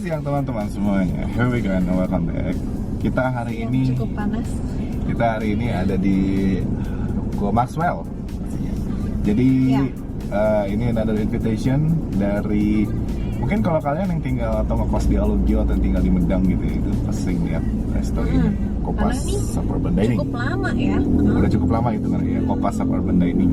siang teman-teman semuanya. Here we go and welcome back. Kita hari ini cukup panas. Kita hari ini ada di Go Maxwell. Jadi ini another invitation dari mungkin kalau kalian yang tinggal atau ngekos di Alugio atau tinggal di Medang gitu ya, itu sering lihat resto ini Kopas Suburban Dining. Cukup lama ya. Udah cukup lama itu kan ya, Kopas Suburban Dining.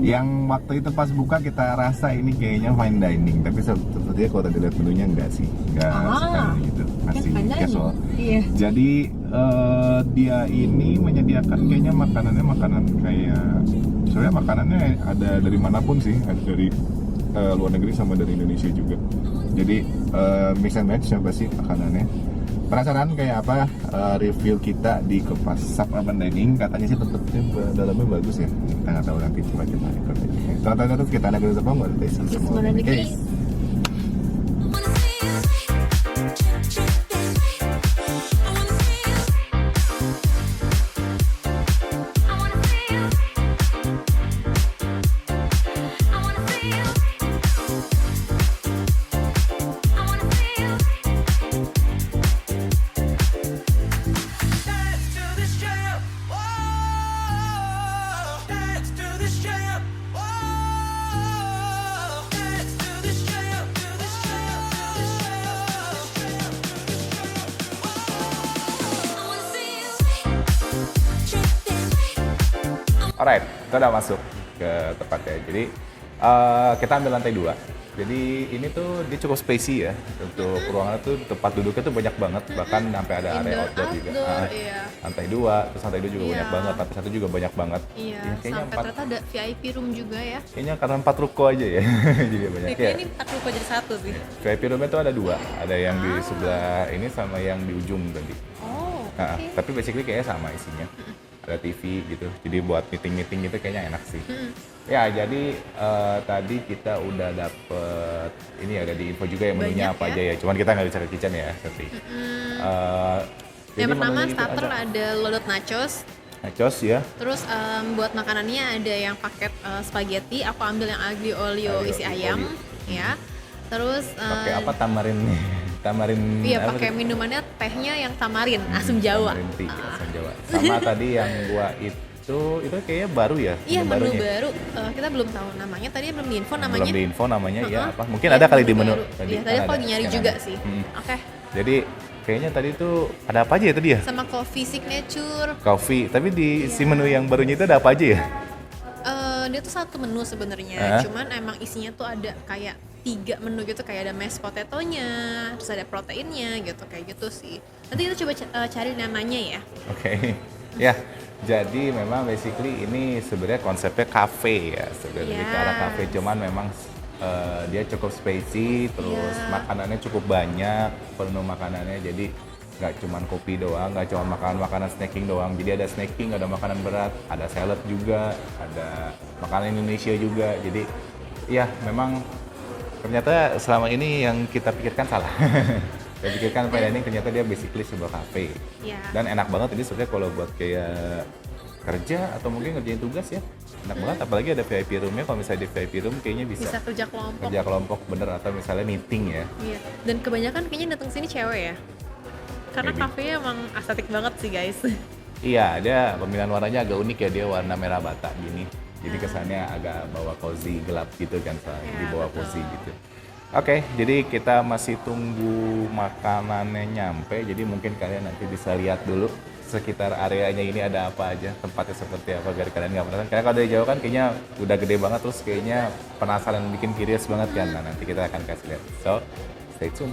Yang waktu itu pas buka kita rasa ini kayaknya fine dining, tapi sepertinya kalau tadi lihat menunya enggak sih, enggak sekali gitu, masih casual. Iya. Jadi dia ini menyediakan kayaknya makanan kayak sebenarnya makanannya ada dari manapun sih, ada dari luar negeri sama dari Indonesia juga. Jadi mix and match apa sih makanannya. Penasaran kayak apa review kita di Kopas Suburban Dining? Katanya sih tempatnya dalamnya bagus ya. Kita nggak tahu, nanti coba kita ikut aja. Tonton kita ada kita mau nggak semua. Oke. Alright, kita udah masuk ke tempatnya. Jadi kita ambil lantai 2. Jadi ini tuh dia cukup spacey ya. Untuk ruangan tuh tempat duduknya tuh banyak banget. Bahkan sampai ada area outdoor juga. Iya. Lantai 2, terus lantai 2 juga banyak banget. Lantai 1 juga banyak banget. Iya, Kayaknya sampai ternyata ada VIP room juga ya. Kayaknya karena 4 ruko aja ya. Jadi banyak ya. Ini 4 ruko jadi satu sih. VIP roomnya tuh ada 2. Ada yang di sebelah ini sama yang di ujung tadi. Oh, Tapi basically kayaknya sama isinya. Ada TV gitu, jadi buat meeting gitu kayaknya enak sih. Ya, jadi tadi kita udah dapet ini ada di info juga ya menunya apa aja ya. Cuman kita nggak bicara kitchen ya, tapi yang pertama starter ada lodot nachos. Nachos ya. Terus buat makanannya ada yang paket spaghetti. Aku ambil yang aglio olio isi ayam, ya. Terus pakai apa tamarin nih? Tamarin. Iya, pakai minumannya tehnya yang tamarin, asam Jawa. Tamarin tea, asam Jawa. Sama tadi yang gua itu kayaknya baru ya? Iya, menu baru. Kita belum tahu namanya. Tadi belum diinfo namanya. Belum diinfo namanya ya apa? Mungkin ada kali di menu. Iya, tadi aku lagi nyari juga sih. Oke. Jadi kayaknya tadi tuh ada apa aja ya tadi ya? Sama coffee signature. Coffee, tapi di si menu yang barunya itu ada apa aja ya? Dia tuh satu menu sebenarnya, cuman emang isinya tuh ada kayak 3 menu gitu, kayak ada mashed potato-nya, terus ada proteinnya gitu, kayak gitu sih. Nanti kita coba cari namanya ya. Oke. Ya, jadi memang basically ini sebenarnya konsepnya cafe ya, sebenarnya lebih ke arah cafe, cuman memang dia cukup spacey, terus makanannya cukup banyak, penuh makanannya, jadi nggak cuma kopi doang, nggak cuma makanan snacking doang, jadi ada snacking, ada makanan berat, ada salad juga, ada makanan Indonesia juga, jadi ya memang ternyata selama ini yang kita pikirkan salah. Kita pikirkan fine dining, ternyata dia basically sebuah cafe. Dan enak banget ini sebenarnya kalau buat kayak kerja atau mungkin ngerjain tugas ya, enak banget, apalagi ada VIP roomnya. Kalau misalnya di VIP room kayaknya bisa kerja kelompok. Kerja kelompok bener, atau misalnya meeting ya. Iya. Dan kebanyakan kayaknya datang sini cewek ya. Karena kafenya emang estetik banget sih guys. Iya, dia pemilihan warnanya agak unik ya, dia warna merah bata gini. Jadi kesannya agak bawa cozy gelap gitu kan, soalnya di bawah cozy gitu. Oke, jadi kita masih tunggu makanannya nyampe. Jadi mungkin kalian nanti bisa lihat dulu sekitar areanya ini ada apa aja, tempatnya seperti apa, biar kalian nggak penasaran. Karena kalau dari jauh kan kayaknya udah gede banget, terus kayaknya penasaran, bikin curious banget kan. Nah, nanti kita akan kasih lihat. So, stay tune.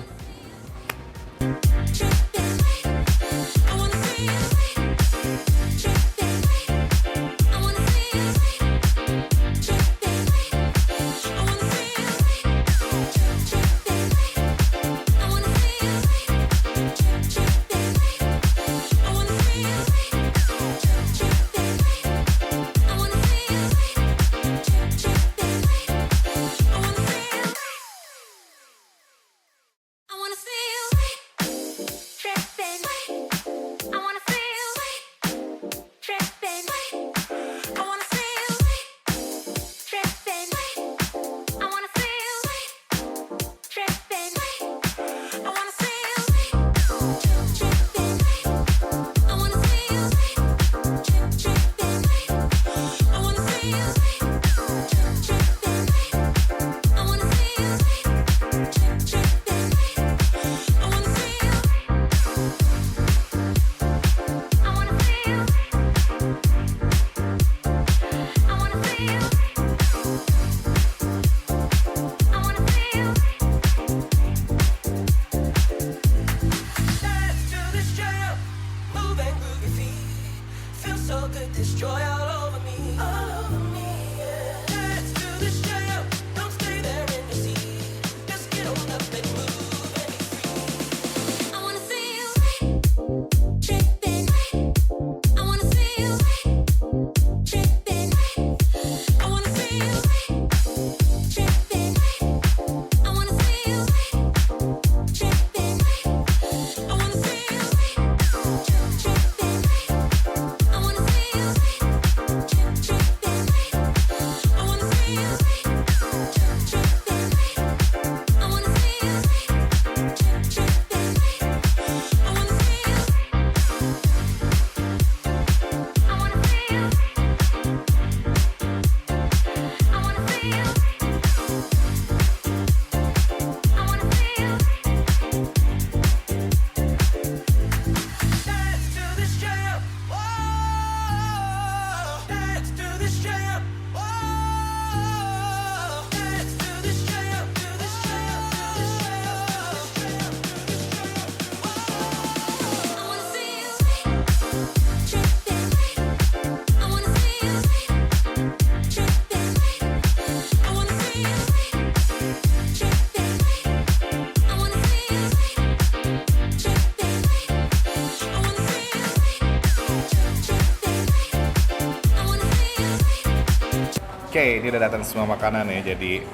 Oke, ini udah datang semua makanan ya. Jadi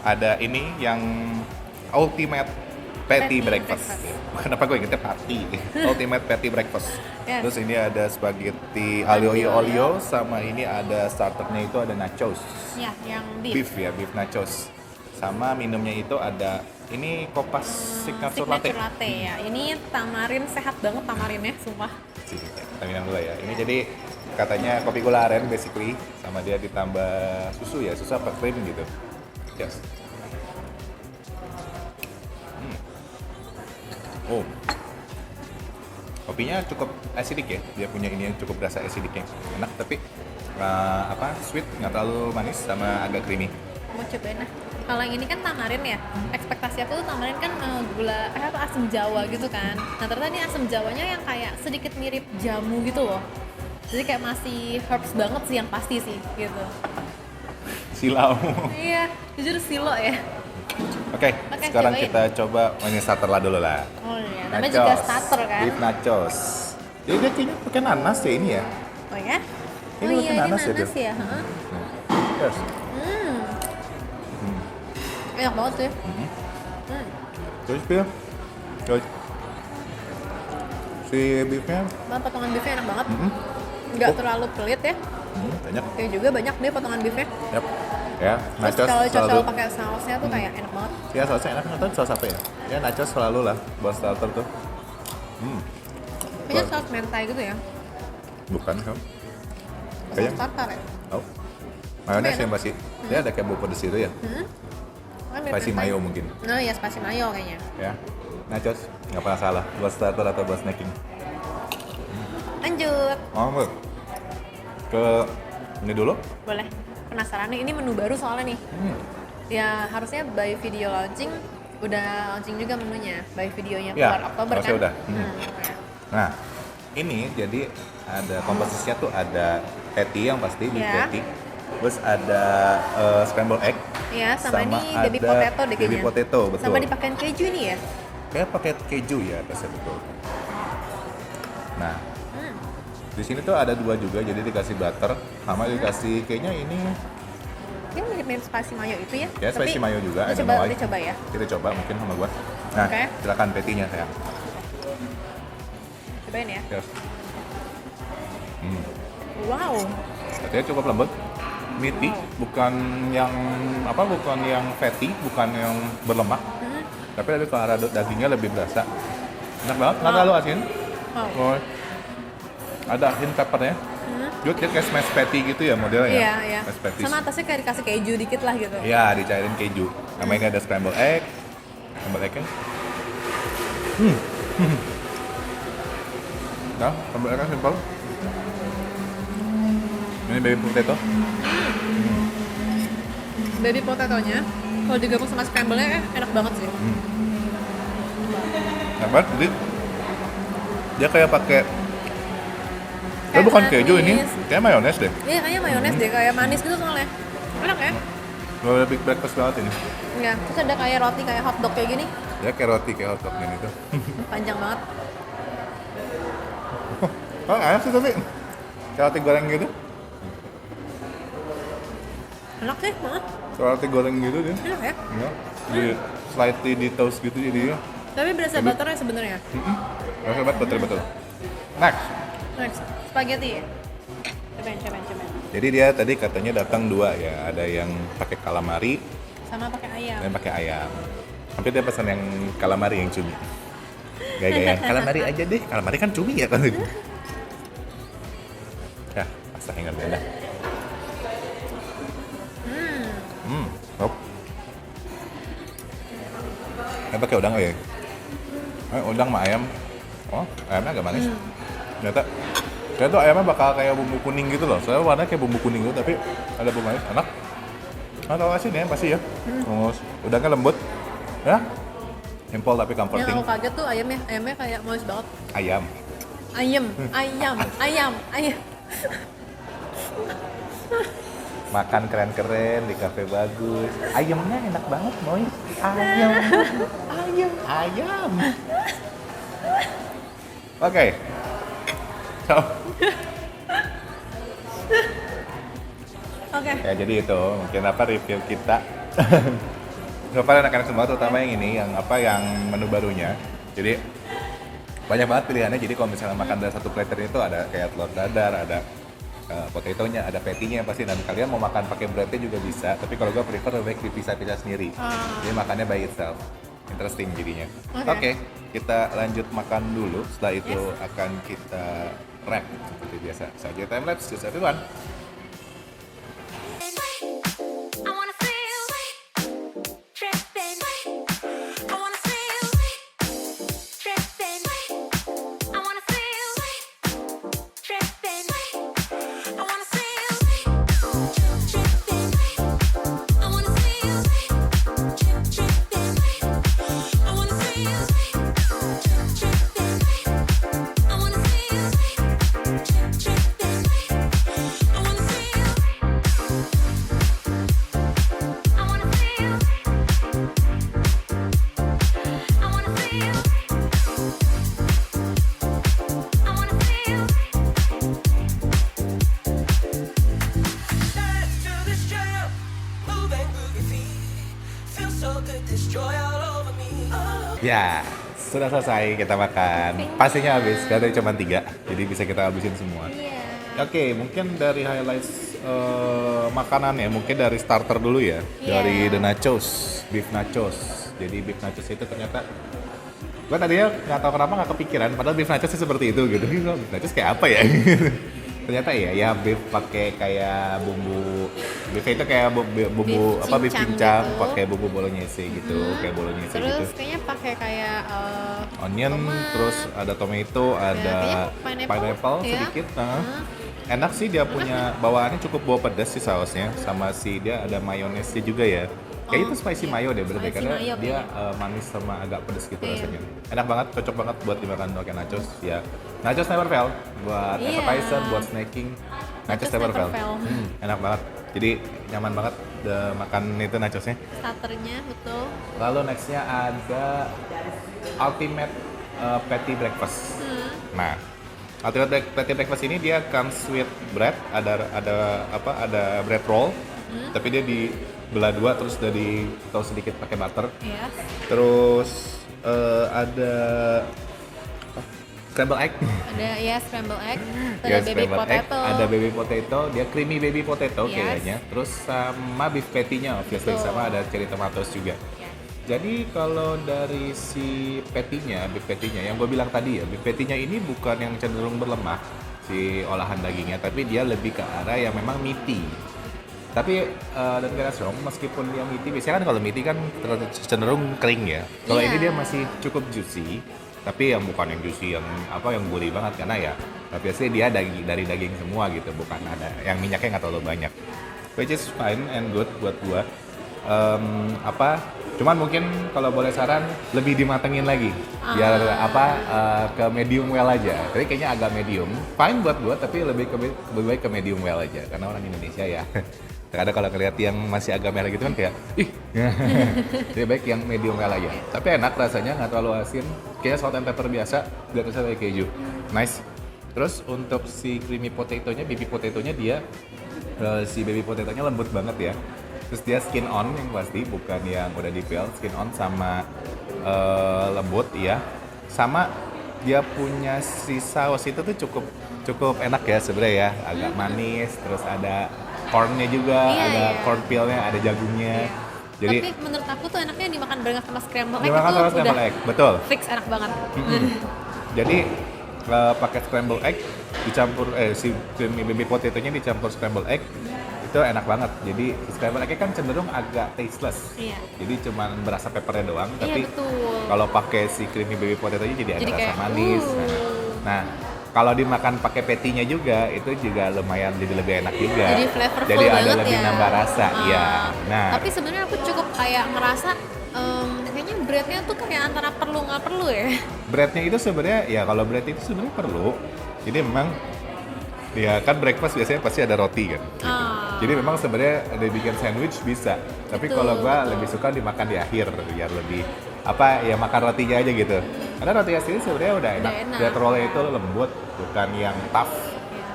ada ini yang ultimate patty Patty breakfast. breakfast. Kenapa gue ingetnya patty? Ultimate patty breakfast. Yes. Terus ini ada spaghetti aglio olio, sama ini ada starternya itu ada nachos. Ya, yang Beef ya, beef nachos. Sama minumnya itu ada ini Kopas signature latte. signature latte ya. Ini tamarin, sehat banget tamarinnya, sumpah. Sih, kita minum dulu ya. Ini jadi katanya kopi gula aren basically, sama dia ditambah susu ya, susu apa krim gitu. Yes. Oh, kopinya cukup acidic ya. Dia punya ini yang cukup berasa acidicnya, enak tapi sweet, nggak terlalu manis sama agak creamy. Mau cobain nah. Kalau yang ini kan tamarin ya. Ekspektasi aku tuh tamarin kan gula asam Jawa gitu kan. Nah, ternyata ini asam Jawanya yang kayak sedikit mirip jamu gitu loh. Jadi kayak masih herbs banget sih yang pasti sih gitu. Silau. Iya, jujur silo ya. Oke, Oke, sekarang cobain. kita coba ini starter lah dulu lah. Oh iya, namanya juga starter kan. Beef nachos. Jadi dia kayaknya pakai nanas ya ini ya. Oh ya? Ini Oh pakai iya, ini nanas ya, nanas Bil? ya. Heeh. Yes. Enak banget sih. Terus Bil, terus si beefnya Potongan beefnya enak banget. Nggak terlalu pelit ya. banyak. Oke juga banyak deh potongan beefnya. Yap. Ya, Terus nachos kalau selalu. cocok pakai sausnya tuh kayak enak banget. Ya sausnya enak, nggak tahu saus apa ya. Ya nachos selalu lah buat starter tuh. Kayaknya saus mentai gitu ya. Bukan kan? Saus Kayaknya. tartar ya. Oh. Mayones Enak. yang pasti. Dia ada kayak bau pedes itu ya. Kan mirip Spicy mentai. mayo mungkin. Nah ya spicy mayo kayaknya. Ya. Nachos nggak pernah salah buat starter atau buat snacking. Lanjut. Oh, enggak. Ke ini dulu. Boleh. Penasaran nih, ini menu baru soalnya nih. Ya harusnya by video launching udah launching juga menunya. By videonya Ya, keluar Oktober kan. harusnya udah. Oke. Nah, ini jadi ada komposisinya tuh ada patty yang pasti beef Ya. patty. Terus ada scramble egg. Ya, sama ini baby ada potato deh kayaknya. Baby potato, betul. Sama dipakein keju ini ya. Kayak pakai keju ya atasnya, betul. Nah, di sini tuh ada dua juga, jadi dikasih butter sama dikasih kayaknya ini Ini mirip-mirip spicy mayo itu ya. ya spicy mayo juga. I don't Coba, know why. dicoba ya. Kita coba mungkin sama gua. Nah, Oke. silakan patty-nya sayang. Cobain ya. Yes. Wow. Katanya cukup lembut, meaty, bukan yang bukan yang fatty, bukan yang berlemak. Tapi kalau ada dagingnya lebih berasa. Enak banget, nggak terlalu asin. Wow. Oh, ada hint peppernya. Dia kayak smash patty gitu ya modelnya. Iya, iya. Smash patty. Sama atasnya kayak dikasih keju dikit lah gitu. Iya, dicairin keju. Sama ini ada scramble egg. Scramble egg-nya. Nah, scramble egg-nya simpel. Ini baby potato. Baby potatonya kalau digabung sama scramble-nya enak banget sih. Enak banget, jadi dia kayak pakai Kayak bukan keju ini, manis. kayak mayones deh. Iya, kayaknya mayones deh, kayak manis gitu soalnya. Enak ya? Udah big breakfast banget ini. Iya, terus ada kayak roti kayak hotdog kayak gini. Dia kayak roti, kayak hotdog gitu. Panjang banget. Oh, enak sih tapi kayak roti goreng gitu. Enak sih, banget. Kayak roti goreng gitu dia. Enak ya? Ya, di slightly di toast gitu jadinya. Tapi berasa butternya sebenarnya. Rasa banget betul. Next. Next, spaghetti. Cobain. Jadi dia tadi katanya datang dua ya, ada yang pakai calamari Sama pakai ayam. dan pakai ayam. Hampir dia pesan yang calamari yang cumi. Gaya-gaya calamari aja deh, calamari kan cumi ya kan. Ya, pasta yang beda. Oh. Ini pakai udang ya? Udang sama ayam. Oh, ayamnya agak manis. Ternyata tuh ayamnya bakal kayak bumbu kuning gitu loh. Soalnya warnanya kayak bumbu kuning gitu, tapi ada bumbu manis, enak. Nah, tau asin ya, pasti ya. Terus udangnya lembut, ya. Simple tapi Yang comforting. aku kaget tuh ayamnya kayak moist banget. Ayam. Ayam. Makan keren-keren di kafe bagus. Ayamnya enak banget, moist. Ayam. Oke. So, Oke. Ya jadi itu mungkin apa review kita. Gak pada anak-anak semua, terutama yang ini, yang apa, yang menu barunya. Jadi banyak banget pilihannya. Jadi kalau misalnya makan dari satu platter itu ada kayak telur dadar, ada potatonya, ada patty-nya pasti. Dan kalian mau makan pakai breadnya juga bisa. Tapi kalau gue prefer lebih baik dipisah-pisah sendiri. Jadi makannya by itself. Interesting jadinya. Oke, kita lanjut makan dulu. Setelah itu akan kita wrap seperti biasa. Saja time lapse, just everyone. I wanna feel tripping. I wanna feel tripping. I wanna feel tripping. I wanna feel tripping. I wanna feel tripping. I wanna feel tripping. I wanna feel tripping. I wanna feel. I wanna feel. I wanna feel. I wanna feel. Dance to this jam, move and groove your feet. Feel so good, this joy all over me. Ya, sudah selesai kita makan. Pastinya habis, katanya cuma 3, jadi bisa kita habisin semua. Oke, mungkin dari highlights makanannya, mungkin dari starter dulu ya. Dari the nachos, beef nachos. Jadi beef nachos itu ternyata gue tadinya nggak tahu kenapa nggak kepikiran, padahal beef nachos seperti itu gitu. Beef nachos kayak apa ya? Ternyata ya beef pakai kayak bumbu, beef itu kayak bumbu Beef apa, beef cincang cincang gitu. pakai bumbu bolognese gitu, kayak bolognese Terus gitu. kayaknya pakai kayak Onion, tomat. terus ada tomato, ada kayaknya pineapple ya. sedikit. Enak sih, dia punya bawaannya cukup bawa pedas sih sausnya, sama si dia ada mayonesnya juga ya. Kayak itu spicy mayo deh berarti, Spicy karena mayo dia manis sama agak pedas gitu Iya. rasanya. Enak banget, cocok banget buat dimakan pakai nachos ya. Nachos never fail buat Iya. appetizer, buat snacking. Nachos never fail. Enak banget. Jadi nyaman banget makan itu nachosnya. Starternya betul. Lalu nextnya ada Ultimate Patty Breakfast. Nah, Ultimate Patty Breakfast ini dia comes with bread, ada bread roll, tapi dia dibelah 2 terus dari tahu sedikit pakai butter. Yes. Terus ada scrambled egg. Ada ya scramble egg, ada Ya, baby scrambled egg, potato. ada baby potato, dia creamy baby potato Yes. kayaknya. Terus sama beef patty-nya obviously, Betul. sama ada cherry tomatoes juga. Jadi kalau dari si patty-nya, beef patty-nya yang gue bilang tadi ya, beef patty-nya ini bukan yang cenderung berlemak si olahan dagingnya, tapi dia lebih ke arah yang memang meaty. Tapi dan gak wrong, meskipun dia meaty, biasanya kan kalau meaty kan cenderung kering ya. Kalau Iya. ini dia masih cukup juicy, tapi yang bukan yang juicy yang yang gurih banget, karena ya biasanya dia dari daging semua gitu, bukan ada yang minyaknya nggak terlalu banyak. Which is fine and good buat gua. Cuman mungkin kalau boleh saran lebih dimatengin lagi, biar ke medium well aja. Tapi kayaknya agak medium, fine buat gua, tapi lebih baik ke medium well aja, karena orang Indonesia ya. Kadang kalau ngeliat yang masih agak merah gitu kan kayak ih, lebih baik yang medium well aja. Tapi enak rasanya, nggak terlalu asin, kayak salt and pepper biasa, nggak terasa kayak keju, nice. Terus untuk si creamy potatonya, baby potatonya dia si baby potatonya lembut banget ya. Terus dia skin on yang pasti, bukan yang udah di peel, skin on sama lembut ya. Sama dia punya si saus itu tuh cukup enak ya sebenarnya ya, agak manis, terus ada cornnya juga, Iya, ada iya. corn peelnya, ada jagungnya. Jadi Tapi menurut aku tuh enaknya dimakan bareng sama scramble egg dimakan itu sama scramble udah egg, betul. fix enak banget. Jadi pakai scramble egg dicampur si creamy baby potato-nya dicampur scramble egg itu enak banget. Jadi scramble egg kan cenderung agak tasteless. Iya. Jadi cuman berasa peppernya doang, Iya, tapi betul. kalau pakai si creamy baby potato-nya jadi ada Jadi rasa kayak, manis. Nah, kalau dimakan pakai patty-nya juga itu juga lumayan jadi lebih enak juga. Jadi flavorful Jadi ada banget lebih ya. nambah rasa, iya. Ah. Nah, Tapi sebenarnya aku cukup kayak ngerasa kayaknya breadnya tuh kayak antara perlu nggak perlu ya. breadnya itu sebenarnya ya, kalau bread itu sebenarnya perlu. Jadi memang ya kan breakfast biasanya pasti ada roti kan. Gitu. Ah. Jadi memang sebenarnya ada bikin sandwich bisa. Tapi Betul, kalau gua betul. lebih suka dimakan di akhir biar lebih ya makan rotinya aja gitu. Karena rotinya sendiri sebenarnya udah enak. enak. Bread roll-nya itu lembut, bukan yang tough.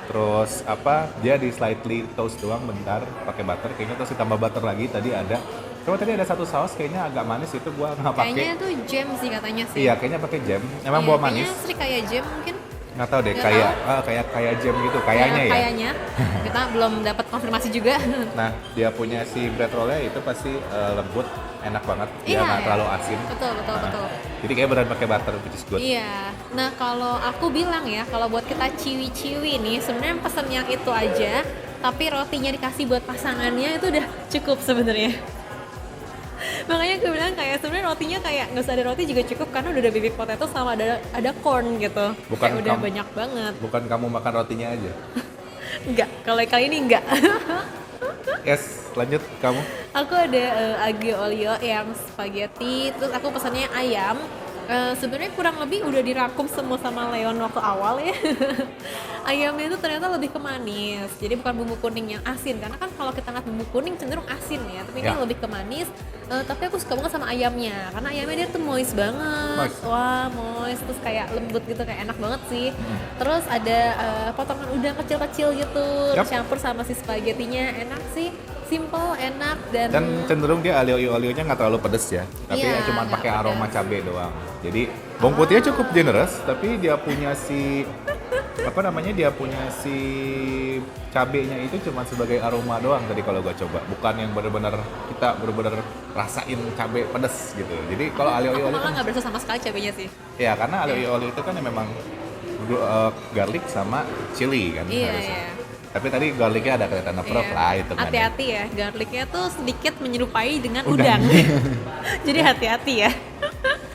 Terus apa? Dia di slightly toast doang bentar pakai butter. Kayaknya terus ditambah butter lagi tadi ada. Cuma tadi ada satu saus kayaknya agak manis itu gua nggak pakai. Kayaknya tuh jam sih katanya sih. Iya, kayaknya pakai jam. Emang Iya, buah kayaknya manis? Sri kayak jam mungkin. Nggak tahu deh, Nggak kayak jam gitu, kayaknya ya. Kayaknya. Kita belum dapat konfirmasi juga. Nah, dia punya si bread roll-nya itu pasti lembut, enak banget. Dia Iya, nggak iya. terlalu asin. Betul, betul, Nah, betul. Jadi kayak beneran pakai butter, which is good. Iya. Nah, kalau aku bilang ya, kalau buat kita ciwi-ciwi nih, sebenarnya pesen yang itu aja, tapi rotinya dikasih buat pasangannya itu udah cukup sebenarnya. Makanya gue bilang kayak sebenarnya rotinya kayak nggak usah ada roti juga cukup karena udah ada baby potato sama ada corn gitu. Bukan Kayak udah kamu- banyak banget. Bukan kamu makan rotinya aja. Enggak, kalau kali ini enggak. Yes, lanjut kamu. Aku ada aglio olio yang spaghetti, terus aku pesannya ayam. Sebenarnya kurang lebih udah dirangkum semua sama Leon waktu awal ya. Ayamnya itu ternyata lebih ke manis, jadi bukan bumbu kuning yang asin. Karena kan kalau kita ngeliat bumbu kuning cenderung asin ya, tapi ini Ya. lebih ke manis. Tapi aku suka banget sama ayamnya, karena ayamnya dia tuh moist banget. Moist. Wah, moist, terus kayak lembut gitu, kayak enak banget sih. Terus ada potongan udang kecil-kecil gitu, Yup. campur sama si spagettinya, enak sih. Simple, enak, dan Cenderung dia olio-olionya nggak terlalu pedes ya, tapi Iya, ya cuma nggak pakai aroma pedes. cabai doang. Jadi bawang putihnya cukup generous, tapi dia punya si dia punya si cabenya itu cuma sebagai aroma doang tadi kalau gua coba, bukan yang benar-benar kita benar-benar rasain cabai pedes gitu. Jadi kalau alio aku olio malah kan, nggak berasa sama sekali cabenya sih. ya karena alio olio itu kan memang garlic sama chili kan Iya, harusnya. iya. Tapi tadi garlicnya ada kelihatan ngeprok Iya. lah itu kan. Hati-hati ya, garlicnya tuh sedikit menyerupai dengan Udang. udang. Jadi hati-hati ya.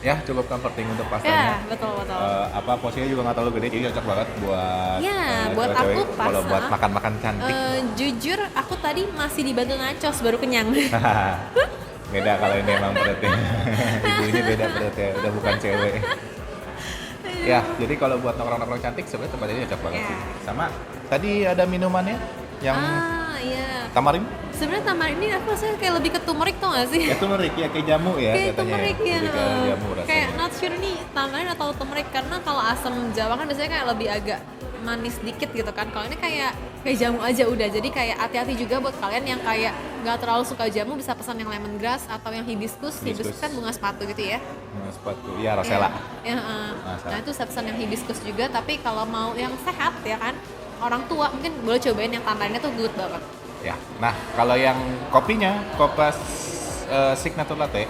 Ya cukup comforting untuk Ya, pastanya. betul betul. Porsinya juga nggak terlalu gede, jadi cocok banget buat Ya, buat cewek-cewek aku pas, kalau buat ah. makan-makan cantik. Jujur, aku tadi masih dibantu nachos baru kenyang. Beda kalau ini emang perutnya. Ibu ini beda perutnya, udah bukan cewek. Ya, jadi kalau buat nongkrong-nongkrong cantik sebenarnya tempat ini cocok banget Ya. sih. Sama tadi ada minumannya yang Iya. tamarin. Sebenarnya tamar ini aku rasanya kayak lebih ke turmeric tuh gak sih? Ya turmeric ya kayak jamu ya Kayak katanya. turmeric ya. Jadi kayak jamu rasanya. Kayak not sure nih tamarin atau turmeric karena kalau asam Jawa kan biasanya kayak lebih agak manis dikit gitu kan. Kalau ini kayak jamu aja udah. Jadi kayak hati-hati juga buat kalian yang kayak nggak terlalu suka jamu bisa pesan yang lemongrass atau yang hibiscus. Hibiscus kan bunga sepatu gitu ya. Sepatu, ya rosella. Ya, Rosella. nah itu saya pesan yang hibiscus juga. Tapi kalau mau yang sehat ya kan orang tua mungkin boleh cobain yang tamarinnya tuh good banget. Ya, nah kalau yang kopinya, Kopas Signature Latte,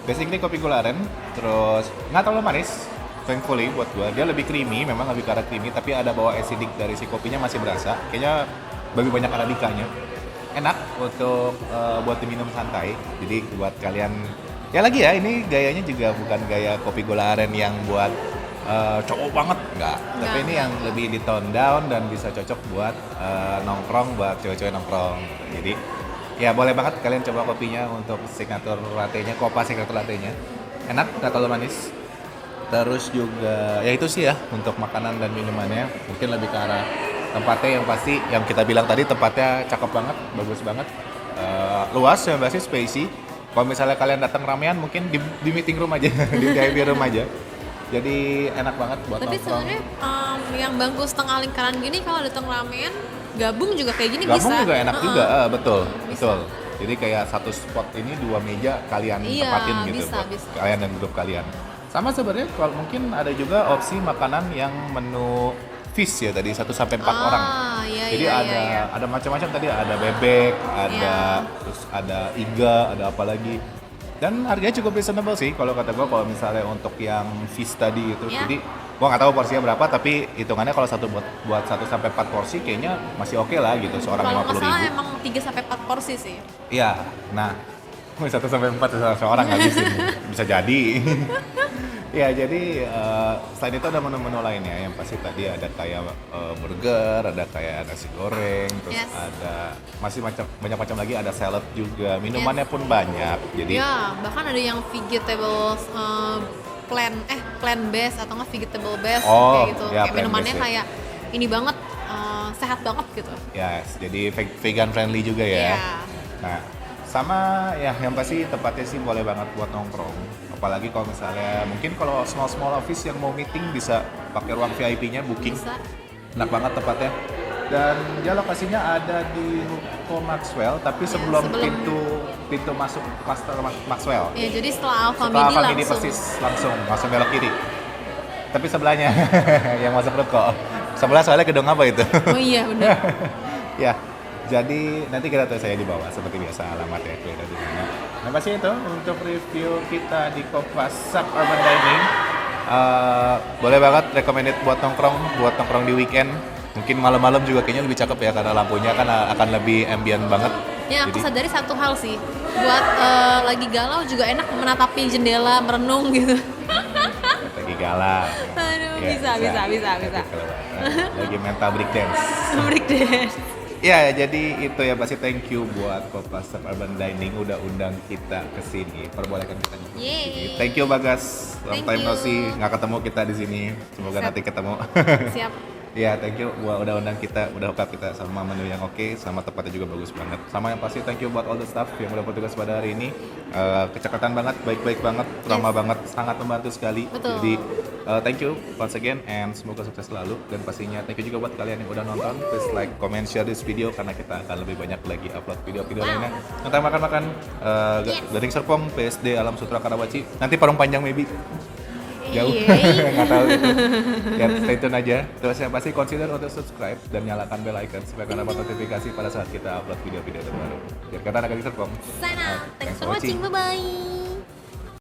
basically kopi gula aren, terus nggak terlalu manis, thankfully buat gua. Dia lebih creamy, memang lebih ke arah creamy, tapi ada bawa acidic dari si kopinya masih berasa. Kayaknya lebih banyak arabikanya. Enak untuk buat diminum santai. Jadi buat kalian, ya lagi ya, ini gayanya juga bukan gaya kopi gula aren yang buat cowok banget, enggak. Tapi Nggak, ini yang lebih di tone down dan bisa cocok buat nongkrong, buat cewek-cewek nongkrong. Jadi ya boleh banget kalian coba kopinya untuk signature latte-nya, Kopas signature latte-nya. Enak, nggak terlalu manis. Terus juga ya itu sih ya untuk makanan dan minumannya. Mungkin lebih ke arah tempatnya yang pasti yang kita bilang tadi tempatnya cakep banget, bagus banget. Luas yang pasti spacey. Kalau misalnya kalian datang ramean mungkin di meeting room aja, di VIP room aja. Jadi enak banget buat Tapi nongkrong. sebenarnya yang bangku setengah lingkaran gini kalau datang ramen gabung juga kayak gini Gabung bisa. juga enak Heeh. juga, betul, Bisa. betul. Jadi kayak satu spot ini 2 meja kalian Iya, tempatin gitu bisa, buat bisa. kalian dan grup kalian. Sama sebenarnya kalau mungkin ada juga opsi makanan yang menu feast ya tadi 1 sampai 4 orang. Iya, Jadi iya, ada iya. ada macam-macam tadi, ada bebek, ada Iya. terus ada iga, ada apa lagi. Dan harganya cukup reasonable sih kalau kata gua kalau misalnya untuk yang feast tadi itu. Iya. Jadi gua nggak tahu porsinya berapa tapi hitungannya kalau satu buat 1 sampai 4 porsi kayaknya masih oke lah gitu seorang Kalau nggak 50.000. salah emang 3 sampai 4 porsi sih. Iya, nah 1 sampai 4 seorang ngabisin bisa jadi. Ya jadi selain itu ada menu-menu lainnya yang pasti tadi ada kayak burger, ada kayak nasi goreng, terus Yes. ada masih banyak macam lagi, ada salad juga, minumannya pun banyak. Jadi Ya, bahkan ada yang vegetable plant based atau nggak vegetable based Oh, kayak gitu. ya, Kayak minumannya plant-based kayak ini banget sehat banget gitu. yes, jadi vegan friendly juga ya. Iya. Nah, sama ya yang pasti tempatnya sih boleh banget buat nongkrong. Apalagi kalau misalnya mungkin kalau small office yang mau meeting bisa pakai ruang VIP-nya booking. Bisa. Enak banget tempatnya. Dan dia lokasinya ada di Ruko Maxwell, tapi sebelum pintu masuk Pastor Maxwell. Ya, jadi setelah Alfa Setelah Midi Alfa Midi langsung. persis langsung belok kiri. Tapi sebelahnya yang masuk Ruko. Sebelah soalnya gedung apa itu? Oh iya benar. Ya, jadi nanti kita tuh saya di bawah seperti biasa alamatnya itu ada di sana. Nah pasti itu untuk review kita di Kompas Suburban Dining. Boleh banget recommended buat nongkrong di weekend. Mungkin malam-malam juga kayaknya lebih cakep ya karena lampunya kan akan lebih ambient banget. Ya aku Jadi- sadari satu hal sih, buat lagi galau juga enak menatapi jendela merenung gitu. Lagi gala. Aduh, Ya, bisa. Lagi mental breakdance. Break dance. Ya, jadi itu ya pasti thank you buat Kompas Suburban Dining udah undang kita ke sini. Perbolehkan kita di sini. Yeay. Thank you Bagas. Long Thank time no you. see, nggak ketemu kita di sini. Semoga Siap. nanti ketemu. Siap. Ya, thank you buat udah undang kita, udah hook up kita sama menu yang oke, sama tempatnya juga bagus banget. Sama yang pasti thank you buat all the staff yang udah bertugas pada hari ini. Kecepatan banget, baik-baik banget, ramah banget, sangat membantu sekali. Betul. Jadi thank you once again and semoga sukses selalu. Dan pastinya thank you juga buat kalian yang udah nonton. Please like, comment, share this video karena kita akan lebih banyak lagi upload video-video lainnya. Nanti makan-makan Gading Serpong, PSD Alam Sutra Karawaci. Nanti Parung Panjang maybe. Jauh, Yeay. nggak tahu itu. Ya, stay tune aja. Terus yang pasti consider untuk subscribe dan nyalakan bell icon supaya kalian dapat notifikasi pada saat kita upload video-video terbaru. Biar kata anak Gading Serpong. Sign out. Thanks for watching. Bye bye.